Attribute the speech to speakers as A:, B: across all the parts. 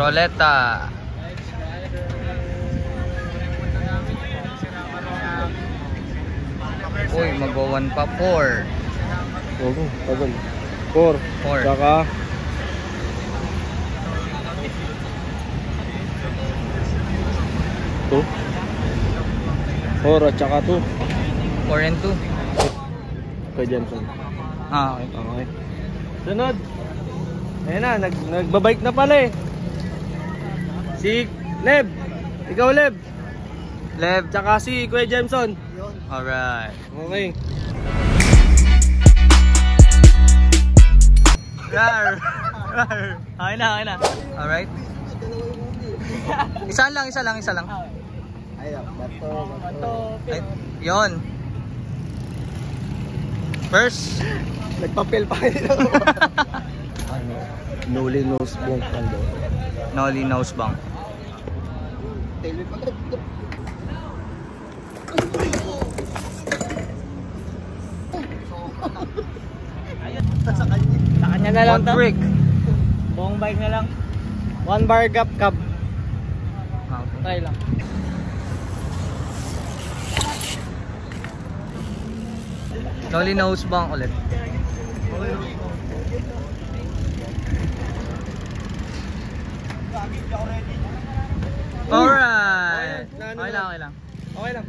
A: Roleta. Uy, mag-1 pa. 4.
B: Oo, tagal. 4.
A: 4.
B: Saka 2. 4 at saka 2.
A: 4 and 2.
B: Kay Jenson.
A: Ah, okay.
B: Okay. Sunod. Ayan na, nagbabike na pala eh. Si Leb. Ikaw Leb.
A: Lev.
B: Tsaka si Kuya Jameson.
A: Alright.
B: Okay.
A: Rar. Okay na. Alright. Isa lang.
B: Ayaw, bato.
A: Ay, yon. First.
B: Nagpapel pa kayo. Noli nose bong kando.
A: Noli nose bang.
B: Sa kanya na lang to.
A: Brick.
B: Buong bike na lang. 1 bar gap cab.
A: Okay.
B: Try lang.
A: Noli nose bang ulit. Alright. Okay lang.
B: Okay lang.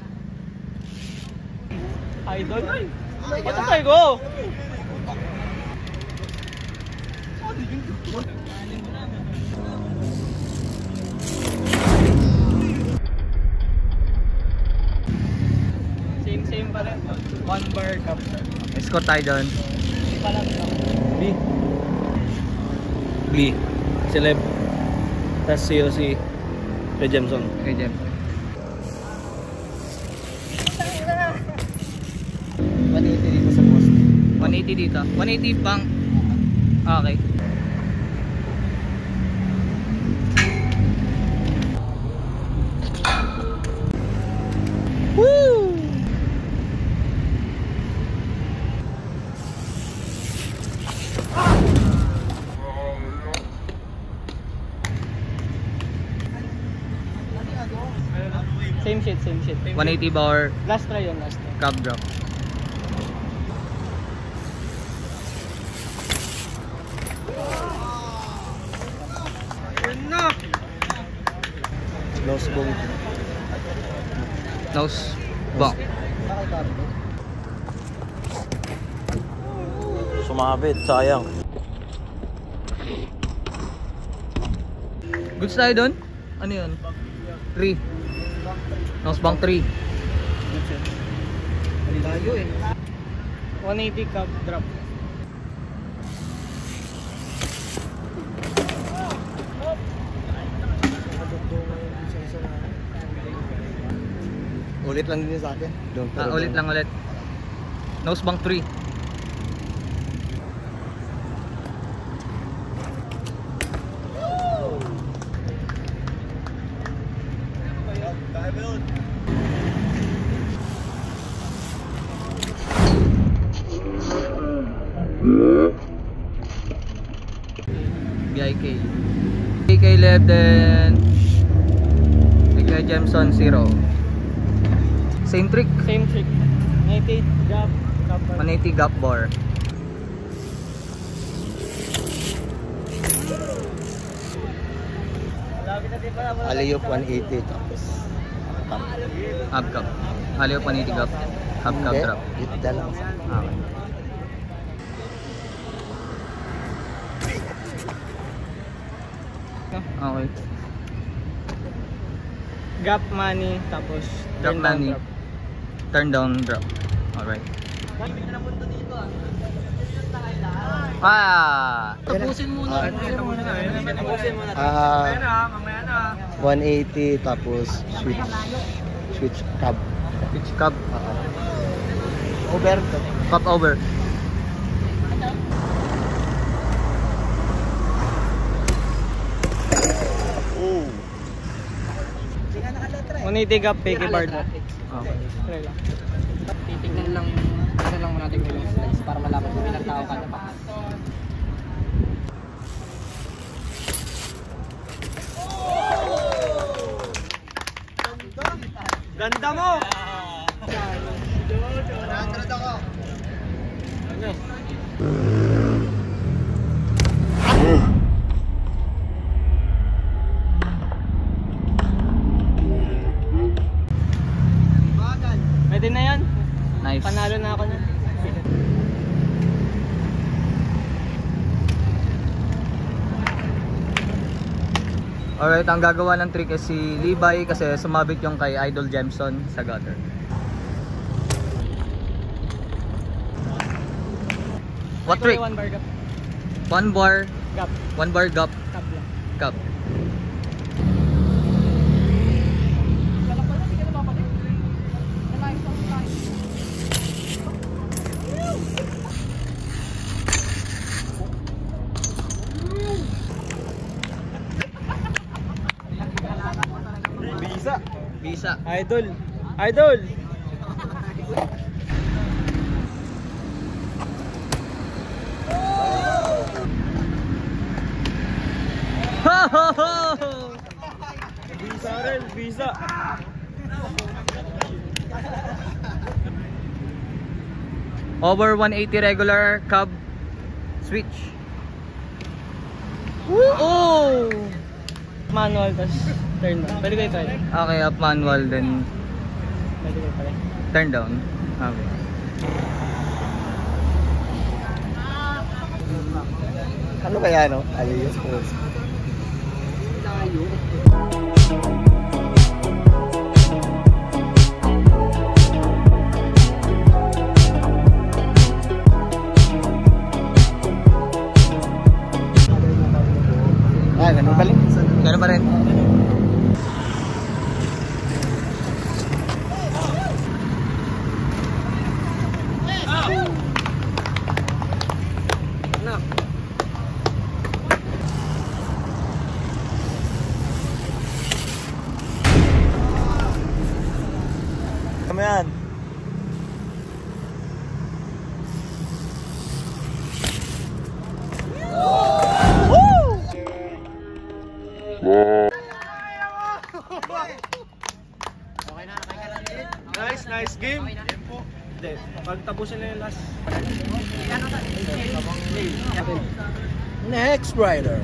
B: Idol. Ito tayo go. Same pa rin. 1 bar cup.
A: Score tayo doon.
B: B. Si Leb. Tapos si Kuya Jameson.
A: Okay, Jem.
B: 180 dito sa post.
A: 180 dito. 180 bang. Okay. Woo!
B: Same shit.
A: 180 bar
B: Last try yun, last try.
A: cab drop.
B: Nose bong.
A: Nose bang.
B: Sumabit, sayang.
A: Goods tayo doon? Ano yun? 3. Nose bang 3.
B: Layo eh. 180 cab drop. Ulit lang din sa akin.
A: Ulit lang. Nose bang 3. BIK. BIK left then Kuya Jameson 0. Same trick.
B: 180 gap.
A: 180 gap bar.
B: Aliyop 180 tapos
A: Half cup. Halio 180 gap. Half cup drop.
B: Ito lang.
A: Okay. Okay.
B: Gap money tapos
A: Drop money. Turn down drop. Alright. Tapusin muna.
B: 180 tapos switch cab.
A: Pitch cab.
B: Over.
A: Cup over.
B: Oh. 180 gap peke bar.
A: Okay.
B: Try lang.
C: Titignan lang muna natin yung slides para malaman kung ilang tao kada pa.
B: Ganda mo!
C: Nakasunod ako.
B: Ano? Pwede na yan.
A: Nice.
B: Panalo na ako na.
A: Alright, ang gagawa ng trick is si Levi kasi sumabit yung kay Idol Jemson sa gutter. What trick?
B: One bar gap.
A: One bar,
B: Gap.
A: one bar gap,
B: Gap lang.
A: cup.
B: Bisa.
A: Bisa.
B: Idol. Idol.
A: Ho ho ho!
B: Bisa rin. Bisa.
A: Over 180 regular cub switch. Woo! Oh!
B: Manual, tas turn down. Pwede kayo try.
A: Okay, up manual then
B: Pwede kayo try.
A: turn down. Okay.
C: Ano kaya no? Alias po. Ah, ganun pala.
A: Ganun pa rin.
C: Ano yan?
B: Nice, nice game. Hindi, pagtapusin na yung last.
C: Next rider.